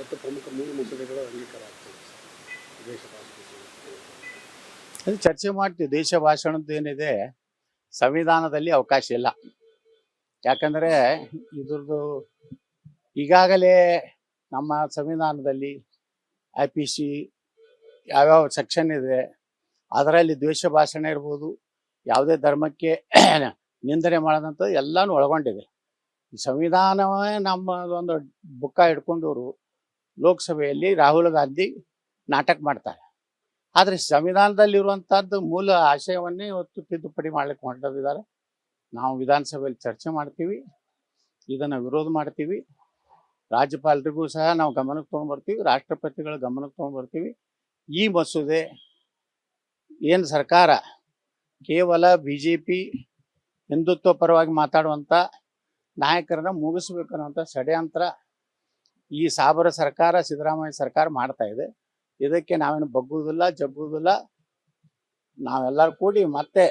ಇವತ್ತು ಪ್ರಮುಖ 3 ಮಸೂದೆಗಳು ಅಂಗೀಕಾರ ಆಗ್ತದೆ ದೇಶ ಭಾಷಣ. ಅದು ಚರ್ಚೆ ಮಾಡ್ತೀವಿ. ದೇಶ ಭಾಷಣದ್ದು ಏನಿದೆ ಸಂವಿಧಾನದಲ್ಲಿ ಅವಕಾಶ ಇಲ್ಲ. ಯಾಕಂದರೆ ಇದ್ರದ್ದು ಈಗಾಗಲೇ ನಮ್ಮ ಸಂವಿಧಾನದಲ್ಲಿ IPC ಯಾವ್ಯಾವ ಸೆಕ್ಷನ್ ಇದೆ ಅದರಲ್ಲಿ ದ್ವೇಷ ಭಾಷಣ ಇರ್ಬೋದು, ಯಾವುದೇ ಧರ್ಮಕ್ಕೆ ನಿಂದನೆ ಮಾಡೋದಂತ ಎಲ್ಲನೂ ಒಳಗೊಂಡಿದೆ. ಈ ಸಂವಿಧಾನವೇ ನಮ್ಮ ಒಂದು ಬುಕ್ಕ ಹಿಡ್ಕೊಂಡವರು ಲೋಕಸಭೆಯಲ್ಲಿ ರಾಹುಲ್ ಗಾಂಧಿ ನಾಟಕ ಮಾಡ್ತಾರೆ. ಆದರೆ ಸಂವಿಧಾನದಲ್ಲಿರುವಂಥದ್ದು ಮೂಲ ಆಶಯವನ್ನೇ ಇವತ್ತು ತಿದ್ದುಪಡಿ ಮಾಡ್ಲಿಕ್ಕೆ ಹೊರಟಿದ್ದಾರೆ. ನಾವು ವಿಧಾನಸಭೆಯಲ್ಲಿ ಚರ್ಚೆ ಮಾಡ್ತೀವಿ, ಇದನ್ನು ವಿರೋಧ ಮಾಡ್ತೀವಿ. ರಾಜ್ಯಪಾಲರಿಗೂ ಸಹ ನಾವು ಗಮನಕ್ಕೆ ತೊಗೊಂಡ್ಬರ್ತೀವಿ, ರಾಷ್ಟ್ರಪತಿಗಳ ಗಮನಕ್ಕೆ ತೊಗೊಂಡ್ಬರ್ತೀವಿ. ಈ ಮಸೂದೆ ಏನು ಸರ್ಕಾರ ಕೇವಲ BJP ಹಿಂದುತ್ವ ಪರವಾಗಿ ಮಾತಾಡುವಂಥ ನಾಯಕರನ್ನ ಮುಗಿಸ್ಬೇಕು ಅನ್ನೋಂಥ ಷಡ್ಯಂತ್ರ ಈ ಸಾಬರ ಸರ್ಕಾರ, ಸಿದ್ದರಾಮಯ್ಯ ಸರ್ಕಾರ ಮಾಡ್ತಾ ಇದೆ. ಇದಕ್ಕೆ ನಾವೇನು ಬಗ್ಗುವುದಿಲ್ಲ, ಜಗ್ಗುವುದಿಲ್ಲ. ನಾವೆಲ್ಲರೂ ಕೂಡಿ ಮತ್ತೆ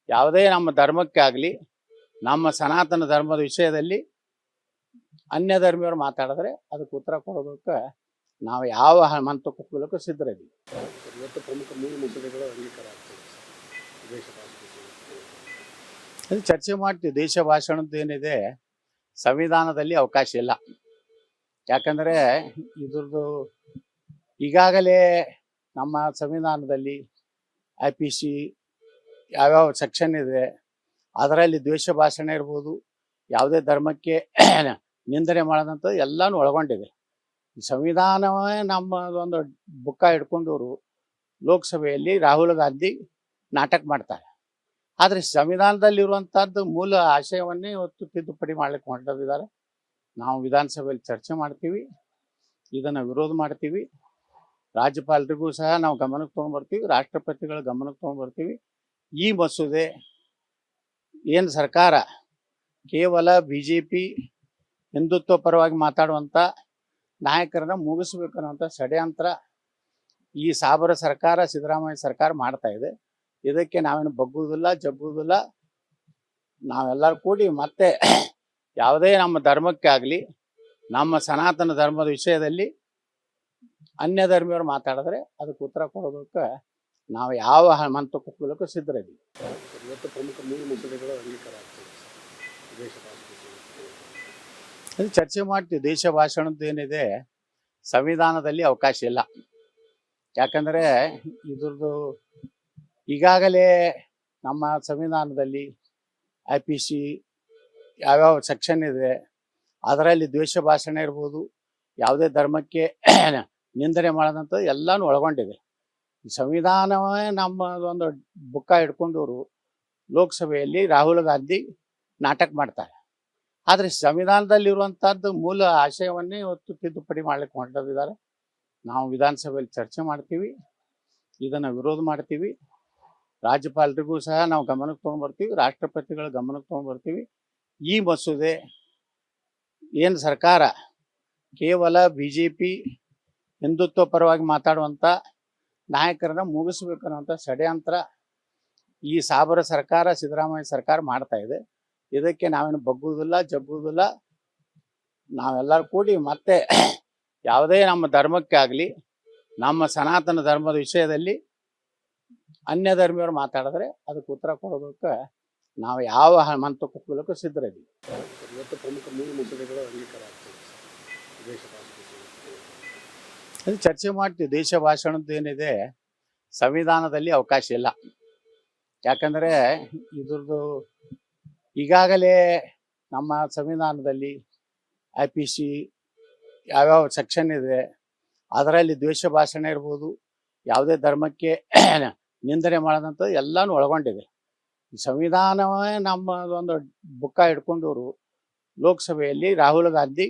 ಯಾವುದೇ ನಮ್ಮ ಧರ್ಮಕ್ಕೆ ಆಗಲಿ, ನಮ್ಮ ಸನಾತನ ಧರ್ಮದ ವಿಷಯದಲ್ಲಿ ಅನ್ಯ ಧರ್ಮಿಯವರು ಮಾತಾಡಿದ್ರೆ ಅದಕ್ಕೆ ಉತ್ತರ ಕೊಡೋದಕ್ಕೆ ನಾವು ಯಾವ ಮಂತಕ್ಕೆ ಒಪ್ಪಲಿಕ್ಕೂ ಸಿದ್ಧರಿದ್ದೀವಿ. ಇವತ್ತು ಪ್ರಮುಖ 3 ಮಸೂದೆಗಳು ಅಂಗೀಕಾರ ಆಗ್ತದೆ ದೇಶ ಭಾಷಣ. ಅದು ಚರ್ಚೆ ಮಾಡ್ತೀವಿ. ದೇಶ ಭಾಷಣದ್ದು ಏನಿದೆ ಸಂವಿಧಾನದಲ್ಲಿ ಅವಕಾಶ ಇಲ್ಲ. ಯಾಕಂದರೆ ಇದ್ರದ್ದು ಈಗಾಗಲೇ ನಮ್ಮ ಸಂವಿಧಾನದಲ್ಲಿ IPC ಯಾವ್ಯಾವ ಸೆಕ್ಷನ್ ಇದೆ ಅದರಲ್ಲಿ ದ್ವೇಷ ಭಾಷಣ ಇರ್ಬೋದು, ಯಾವುದೇ ಧರ್ಮಕ್ಕೆ ನಿಂದನೆ ಮಾಡೋದಂತ ಎಲ್ಲನೂ ಒಳಗೊಂಡಿದೆ. ಈ ಸಂವಿಧಾನವೇ ನಮ್ಮ ಒಂದು ಬುಕ್ಕ ಹಿಡ್ಕೊಂಡವರು ಲೋಕಸಭೆಯಲ್ಲಿ ರಾಹುಲ್ ಗಾಂಧಿ ನಾಟಕ ಮಾಡ್ತಾರೆ. ಆದರೆ ಸಂವಿಧಾನದಲ್ಲಿರುವಂಥದ್ದು ಮೂಲ ಆಶಯವನ್ನೇ ಇವತ್ತು ತಿದ್ದುಪಡಿ ಮಾಡ್ಲಿಕ್ಕೆ ಹೊರಟಿದ್ದಾರೆ. ನಾವು ವಿಧಾನಸಭೆಯಲ್ಲಿ ಚರ್ಚೆ ಮಾಡ್ತೀವಿ, ಇದನ್ನು ವಿರೋಧ ಮಾಡ್ತೀವಿ. ರಾಜ್ಯಪಾಲರಿಗೂ ಸಹ ನಾವು ಗಮನಕ್ಕೆ ತೊಗೊಂಡ್ಬರ್ತೀವಿ, ರಾಷ್ಟ್ರಪತಿಗಳ ಗಮನಕ್ಕೆ ತೊಗೊಂಡ್ಬರ್ತೀವಿ. ಈ ಮಸೂದೆ ಏನು ಸರ್ಕಾರ ಕೇವಲ BJP ಹಿಂದುತ್ವ ಪರವಾಗಿ ಮಾತಾಡುವಂಥ ನಾಯಕರನ್ನ ಮುಗಿಸ್ಬೇಕು ಅನ್ನೋಂಥ ಷಡ್ಯಂತ್ರ ಈ ಸಾಬರ ಸರ್ಕಾರ, ಸಿದ್ದರಾಮಯ್ಯ ಸರ್ಕಾರ ಮಾಡ್ತಾ ಇದೆ. ಇದಕ್ಕೆ ನಾವೇನು ಬಗ್ಗುವುದಿಲ್ಲ, ಜಗ್ಗುವುದಿಲ್ಲ. ನಾವೆಲ್ಲರೂ ಕೂಡಿ ಮತ್ತೆ ಯಾವುದೇ ನಮ್ಮ ಧರ್ಮಕ್ಕೆ ಆಗಲಿ, ನಮ್ಮ ಸನಾತನ ಧರ್ಮದ ವಿಷಯದಲ್ಲಿ ಅನ್ಯ ಧರ್ಮಿಯವರು ಮಾತಾಡಿದ್ರೆ ಅದಕ್ಕೆ ಉತ್ತರ ಕೊಡೋದಕ್ಕೆ ನಾವು ಯಾವ ಮಂತಕ್ಕೆ ಒಪ್ಪಲಿಕ್ಕೂ ಸಿದ್ಧರಿದ್ದೀವಿ. ಇವತ್ತು ಪ್ರಮುಖ 3 ಮಸೂದೆಗಳು ಅಂಗೀಕಾರ ಆಗ್ತದೆ ದೇಶ ಭಾಷಣ. ಅದು ಚರ್ಚೆ ಮಾಡ್ತೀವಿ. ದೇಶ ಭಾಷಣದ್ದು ಏನಿದೆ ಸಂವಿಧಾನದಲ್ಲಿ ಅವಕಾಶ ಇಲ್ಲ. ಯಾಕಂದರೆ ಇದ್ರದ್ದು ಈಗಾಗಲೇ ನಮ್ಮ ಸಂವಿಧಾನದಲ್ಲಿ IPC ಯಾವ್ಯಾವ ಸೆಕ್ಷನ್ ಇದೆ ಅದರಲ್ಲಿ ದ್ವೇಷ ಭಾಷಣ ಇರ್ಬೋದು, ಯಾವುದೇ ಧರ್ಮಕ್ಕೆ ನಿಂದನೆ ಮಾಡೋದಂತ ಎಲ್ಲನೂ ಒಳಗೊಂಡಿದೆ. ಈ ಸಂವಿಧಾನವೇ ನಮ್ಮ ಒಂದು ಬುಕ್ಕ ಹಿಡ್ಕೊಂಡವರು ಲೋಕಸಭೆಯಲ್ಲಿ ರಾಹುಲ್ ಗಾಂಧಿ ನಾಟಕ ಮಾಡ್ತಾರೆ. ಆದರೆ ಸಂವಿಧಾನದಲ್ಲಿರುವಂಥದ್ದು ಮೂಲ ಆಶಯವನ್ನೇ ಇವತ್ತು ತಿದ್ದುಪಡಿ ಮಾಡ್ಲಿಕ್ಕೆ ಹೊರಟಿದ್ದಾರೆ. ನಾವು ವಿಧಾನಸಭೆಯಲ್ಲಿ ಚರ್ಚೆ ಮಾಡ್ತೀವಿ, ಇದನ್ನು ವಿರೋಧ ಮಾಡ್ತೀವಿ. ರಾಜ್ಯಪಾಲರಿಗೂ ಸಹ ನಾವು ಗಮನಕ್ಕೆ ತೊಗೊಂಡ್ಬರ್ತೀವಿ, ರಾಷ್ಟ್ರಪತಿಗಳ ಗಮನಕ್ಕೆ ತೊಗೊಂಡ್ಬರ್ತೀವಿ. ಈ ಮಸೂದೆ ಏನು ಸರ್ಕಾರ ಕೇವಲ BJP ಹಿಂದುತ್ವ ಪರವಾಗಿ ಮಾತಾಡುವಂಥ ನಾಯಕರನ್ನ ಮುಗಿಸ್ಬೇಕು ಅನ್ನೋಂಥ ಷಡ್ಯಂತ್ರ ಈ ಸಾಬರ ಸರ್ಕಾರ, ಸಿದ್ದರಾಮಯ್ಯ ಸರ್ಕಾರ ಮಾಡ್ತಾ ಇದೆ. ಇದಕ್ಕೆ ನಾವೇನು ಬಗ್ಗುವುದಿಲ್ಲ, ಜಗ್ಗುವುದಿಲ್ಲ. ನಾವೆಲ್ಲರೂ ಕೂಡಿ ಮತ್ತೆ ಯಾವುದೇ ನಮ್ಮ ಧರ್ಮಕ್ಕೆ ಆಗಲಿ, ನಮ್ಮ ಸನಾತನ ಧರ್ಮದ ವಿಷಯದಲ್ಲಿ ಅನ್ಯ ಧರ್ಮಿಯವರು ಮಾತಾಡಿದ್ರೆ ಅದಕ್ಕೆ ಉತ್ತರ ಕೊಡೋದಕ್ಕೆ ನಾವು ಯಾವ ಮಂತಕ್ಕೆ ಒಪ್ಪಲಿಕ್ಕೂ ಸಿದ್ಧರಿದ್ದೀವಿ. ಇವತ್ತು ಪ್ರಮುಖ 3 ಮಸೂದೆಗಳು ಅಂಗೀಕಾರ ಆಗ್ತದೆ ದೇಶ ಭಾಷಣ. ಅದು ಚರ್ಚೆ ಮಾಡ್ತೀವಿ. ದೇಶ ಭಾಷಣದ್ದು ಏನಿದೆ ಸಂವಿಧಾನದಲ್ಲಿ ಅವಕಾಶ ಇಲ್ಲ. ಯಾಕಂದರೆ ಇದ್ರದ್ದು ಈಗಾಗಲೇ ನಮ್ಮ ಸಂವಿಧಾನದಲ್ಲಿ IPC ಯಾವ್ಯಾವ ಸೆಕ್ಷನ್ ಇದೆ ಅದರಲ್ಲಿ ದ್ವೇಷ ಭಾಷಣ ಇರ್ಬೋದು, ಯಾವುದೇ ಧರ್ಮಕ್ಕೆ ನಿಂದನೆ ಮಾಡೋದಂತ ಎಲ್ಲನೂ ಒಳಗೊಂಡಿದೆ. ಈ ಸಂವಿಧಾನವೇ ನಮ್ಮ ಒಂದು ಬುಕ್ಕ ಹಿಡ್ಕೊಂಡವರು ಲೋಕಸಭೆಯಲ್ಲಿ ರಾಹುಲ್ ಗಾಂಧಿ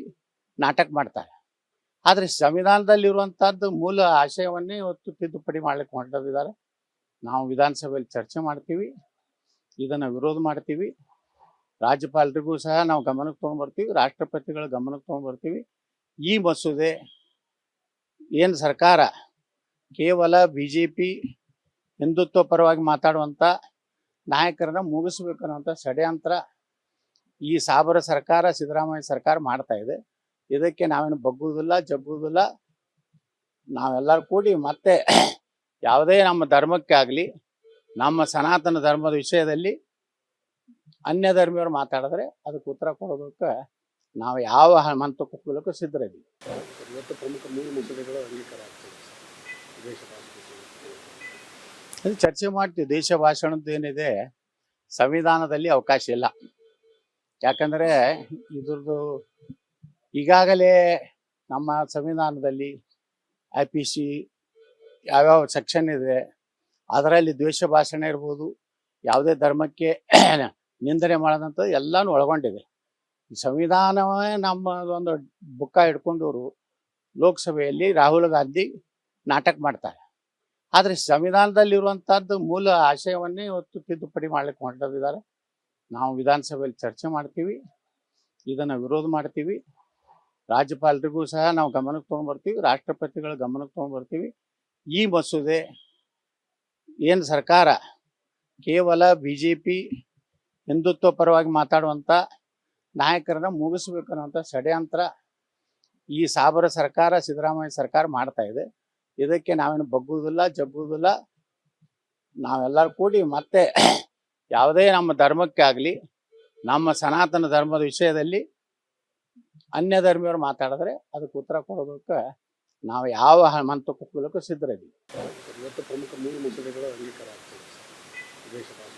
ನಾಟಕ ಮಾಡ್ತಾರೆ. ಆದರೆ ಸಂವಿಧಾನದಲ್ಲಿರುವಂಥದ್ದು ಮೂಲ ಆಶಯವನ್ನೇ ಇವತ್ತು ತಿದ್ದುಪಡಿ ಮಾಡ್ಲಿಕ್ಕೆ ಹೊರಟಿದ್ದಾರೆ. ನಾವು ವಿಧಾನಸಭೆಯಲ್ಲಿ ಚರ್ಚೆ ಮಾಡ್ತೀವಿ, ಇದನ್ನು ವಿರೋಧ ಮಾಡ್ತೀವಿ. ರಾಜ್ಯಪಾಲರಿಗೂ ಸಹ ನಾವು ಗಮನಕ್ಕೆ ತೊಗೊಂಡ್ಬರ್ತೀವಿ, ರಾಷ್ಟ್ರಪತಿಗಳ ಗಮನಕ್ಕೆ ತೊಗೊಂಡ್ಬರ್ತೀವಿ. ಈ ಮಸೂದೆ ಏನು ಸರ್ಕಾರ ಕೇವಲ BJP ಹಿಂದುತ್ವ ಪರವಾಗಿ ಮಾತಾಡುವಂಥ ನಾಯಕರನ್ನ ಮುಗಿಸ್ಬೇಕು ಅನ್ನೋಂಥ ಷಡ್ಯಂತ್ರ ಈ ಸಾಬರ ಸರ್ಕಾರ, ಸಿದ್ದರಾಮಯ್ಯ ಸರ್ಕಾರ ಮಾಡ್ತಾ ಇದೆ. ಇದಕ್ಕೆ ನಾವೇನು ಬಗ್ಗುವುದಿಲ್ಲ ಜಗ್ಗುವುದಿಲ್ಲ. ನಾವೆಲ್ಲರೂ ಕೂಡಿ ಮತ್ತೆ ಯಾವುದೇ ನಮ್ಮ ಧರ್ಮಕ್ಕೆ ಆಗಲಿ, ನಮ್ಮ ಸನಾತನ ಧರ್ಮದ ವಿಷಯದಲ್ಲಿ ಅನ್ಯ ಧರ್ಮಿಯವರು ಮಾತಾಡಿದ್ರೆ ಅದಕ್ಕೆ ಉತ್ತರ ಕೊಡೋದಕ್ಕೆ ನಾವು ಯಾವ ಮಂತ್ರಕ್ಕೂ ಕೂಲಕ್ಕೂ ಸಿದ್ಧರಿದ್ದೀವಿ. ಇವತ್ತು ಪ್ರಮುಖ 3 ಮಸೂದೆಗಳು ಅಂಗೀಕಾರ ಆಗ್ತದೆ ಸರ್ ದೇಶ ಭಾಷೆ. ಅದು ಚರ್ಚೆ ಮಾಡ್ತೀವಿ. ದೇಶ ಭಾಷಣದ್ದು ಏನಿದೆ ಸಂವಿಧಾನದಲ್ಲಿ ಅವಕಾಶ ಇಲ್ಲ. ಯಾಕಂದರೆ ಇದ್ರದ್ದು ಈಗಾಗಲೇ ನಮ್ಮ ಸಂವಿಧಾನದಲ್ಲಿ IPC ಯಾವ್ಯಾವ ಸೆಕ್ಷನ್ ಇದೆ, ಅದರಲ್ಲಿ ದ್ವೇಷ ಭಾಷಣ ಇರ್ಬೋದು, ಯಾವುದೇ ಧರ್ಮಕ್ಕೆ ನಿಂದನೆ ಮಾಡೋದಂಥದ್ದು ಎಲ್ಲನೂ ಒಳಗೊಂಡಿದೆ. ಈ ಸಂವಿಧಾನವೇ ನಮ್ಮ ಒಂದು ಬುಕ್ಕ ಹಿಡ್ಕೊಂಡವರು ಲೋಕಸಭೆಯಲ್ಲಿ ರಾಹುಲ್ ಗಾಂಧಿ ನಾಟಕ ಮಾಡ್ತಾರೆ. ಆದರೆ ಸಂವಿಧಾನದಲ್ಲಿರುವಂಥದ್ದು ಮೂಲ ಆಶಯವನ್ನೇ ಇವತ್ತು ತಿದ್ದುಪಡಿ ಮಾಡ್ಲಿಕ್ಕೆ ಹೊರಟಿದ್ದಾರೆ. ನಾವು ವಿಧಾನಸಭೆಯಲ್ಲಿ ಚರ್ಚೆ ಮಾಡ್ತೀವಿ, ಇದನ್ನು ವಿರೋಧ ಮಾಡ್ತೀವಿ. ರಾಜ್ಯಪಾಲರಿಗೂ ಸಹ ನಾವು ಗಮನಕ್ಕೆ ತೊಗೊಂಡ್ಬರ್ತೀವಿ, ರಾಷ್ಟ್ರಪತಿಗಳ ಗಮನಕ್ಕೆ ತೊಗೊಂಡ್ಬರ್ತೀವಿ. ಈ ಮಸೂದೆ ಏನು ಸರ್ಕಾರ ಕೇವಲ BJP ಹಿಂದುತ್ವ ಪರವಾಗಿ ಮಾತಾಡುವಂಥ ನಾಯಕರನ್ನ ಮುಗಿಸ್ಬೇಕನ್ನುವಂಥ ಷಡ್ಯಂತ್ರ ಈ ಸಾಬರ ಸರ್ಕಾರ, ಸಿದ್ದರಾಮಯ್ಯ ಸರ್ಕಾರ ಮಾಡ್ತಾ ಇದೆ. ಇದಕ್ಕೆ ನಾವೇನು ಬಗ್ಗುವುದಿಲ್ಲ ಜಗ್ಗುವುದಿಲ್ಲ. ನಾವೆಲ್ಲರೂ ಕೂಡಿ ಮತ್ತೆ ಯಾವುದೇ ನಮ್ಮ ಧರ್ಮಕ್ಕೆ ಆಗಲಿ, ನಮ್ಮ ಸನಾತನ ಧರ್ಮದ ವಿಷಯದಲ್ಲಿ ಅನ್ಯ ಧರ್ಮಿಯವರು ಮಾತಾಡಿದ್ರೆ ಅದಕ್ಕೆ ಉತ್ತರ ಕೊಡೋದಕ್ಕೆ ನಾವು ಯಾವ ಮಂತ್ರಕ್ಕೂ ಕೂಲಕ್ಕೂ ಸಿದ್ಧರಿದ್ದೀವಿ. ಇವತ್ತು ಪ್ರಮುಖ 3 ಮಸೂದೆಗಳು ಅಂಗೀಕಾರ ಆಗ್ತದೆ ಸರ್ ದೇಶ ಭಾಷೆ.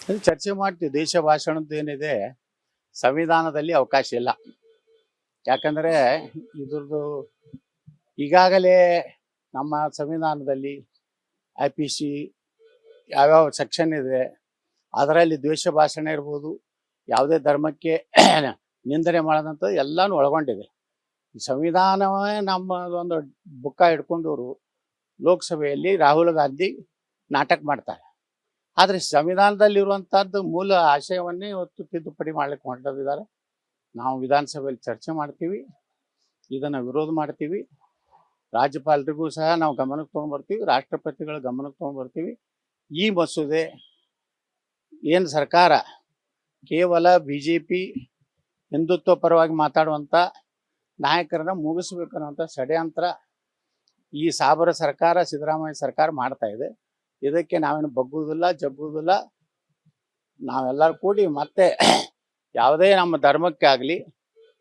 ಅದು ಚರ್ಚೆ ಮಾಡ್ತೀವಿ. ದೇಶ ಭಾಷಣದ್ದು ಏನಿದೆ ಸಂವಿಧಾನದಲ್ಲಿ ಅವಕಾಶ ಇಲ್ಲ. ಯಾಕಂದರೆ ಇದ್ರದ್ದು ಈಗಾಗಲೇ ನಮ್ಮ ಸಂವಿಧಾನದಲ್ಲಿ IPC ಯಾವ್ಯಾವ ಸೆಕ್ಷನ್ ಇದೆ, ಅದರಲ್ಲಿ ದ್ವೇಷ ಭಾಷಣ ಇರ್ಬೋದು, ಯಾವುದೇ ಧರ್ಮಕ್ಕೆ ನಿಂದನೆ ಮಾಡೋದಂಥದ್ದು ಎಲ್ಲನೂ ಒಳಗೊಂಡಿದೆ. ಈ ಸಂವಿಧಾನವೇ ನಮ್ಮ ಒಂದು ಬುಕ್ಕ ಹಿಡ್ಕೊಂಡವರು ಲೋಕಸಭೆಯಲ್ಲಿ ರಾಹುಲ್ ಗಾಂಧಿ ನಾಟಕ ಮಾಡ್ತಾರೆ. ಆದರೆ ಸಂವಿಧಾನದಲ್ಲಿರುವಂಥದ್ದು ಮೂಲ ಆಶಯವನ್ನೇ ಇವತ್ತು ತಿದ್ದುಪಡಿ ಮಾಡ್ಲಿಕ್ಕೆ ಹೊರಟಿದ್ದಾರೆ. ನಾವು ವಿಧಾನಸಭೆಯಲ್ಲಿ ಚರ್ಚೆ ಮಾಡ್ತೀವಿ, ಇದನ್ನು ವಿರೋಧ ಮಾಡ್ತೀವಿ. ರಾಜ್ಯಪಾಲರಿಗೂ ಸಹ ನಾವು ಗಮನಕ್ಕೆ ತೊಗೊಂಡ್ಬರ್ತೀವಿ, ರಾಷ್ಟ್ರಪತಿಗಳ ಗಮನಕ್ಕೆ ತೊಗೊಂಡ್ಬರ್ತೀವಿ. ಈ ಮಸೂದೆ ಏನು ಸರ್ಕಾರ ಕೇವಲ BJP ಹಿಂದುತ್ವ ಪರವಾಗಿ ಮಾತಾಡುವಂಥ ನಾಯಕರನ್ನ ಮುಗಿಸ್ಬೇಕನ್ನುವಂಥ ಷಡ್ಯಂತ್ರ ಈ ಸಾಬರ ಸರ್ಕಾರ, ಸಿದ್ದರಾಮಯ್ಯ ಸರ್ಕಾರ ಮಾಡ್ತಾ ಇದೆ. ಇದಕ್ಕೆ ನಾವೇನು ಬಗ್ಗುವುದಿಲ್ಲ ಜಗ್ಗುವುದಿಲ್ಲ. ನಾವೆಲ್ಲರೂ ಕೂಡಿ ಮತ್ತೆ ಯಾವುದೇ ನಮ್ಮ ಧರ್ಮಕ್ಕೆ ಆಗಲಿ,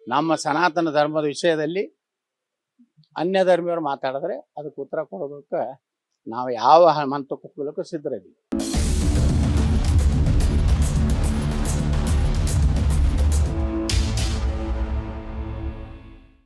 ನಮ್ಮ ಸನಾತನ ಧರ್ಮದ ವಿಷಯದಲ್ಲಿ ಅನ್ಯ ಧರ್ಮಿಯವರು ಮಾತಾಡಿದ್ರೆ ಅದಕ್ಕೆ ಉತ್ತರ ಕೊಡೋದಕ್ಕೆ ನಾವು ಯಾವ ಮಂತ್ರಕ್ಕೂ ಕೂಲಕ್ಕೂ ಸಿದ್ಧರಿದ್ದೀವಿ.